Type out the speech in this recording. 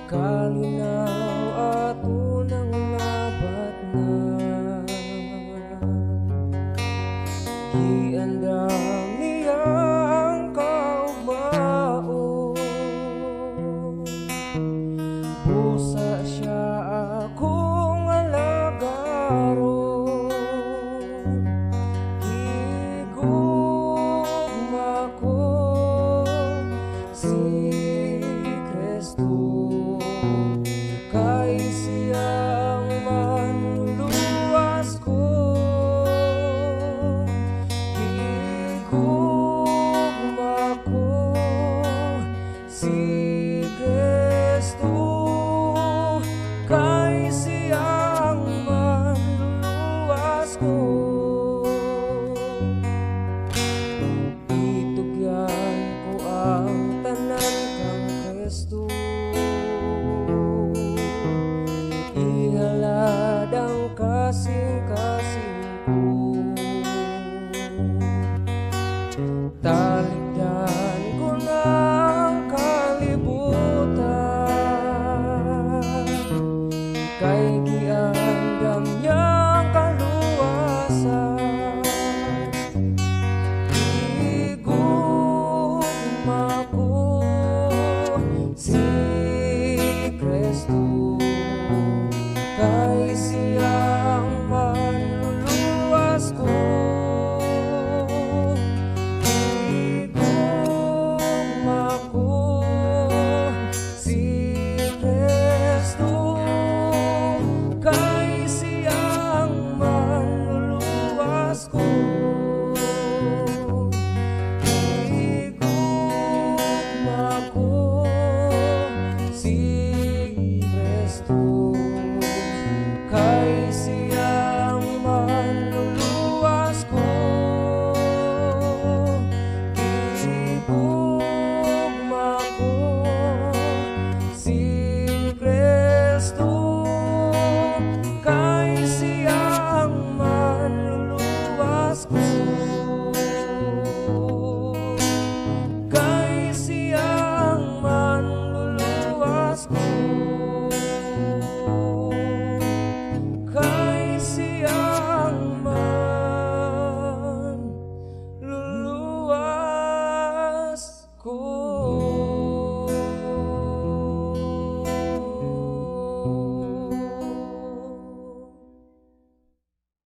kalinaw at unang nabatnan. Giandam niya ang kaugmaon, busa siya akong alagaron. Gigugma ko si Kristo, kay siyang manluluwas ko. Gigugma ko si Kristo, kay siyang manluluwas ko. Itugyan ko ang tanan kang Kristo, ihalad ang kasing-kasing ko. Talikdan ko ng kalibutan, kay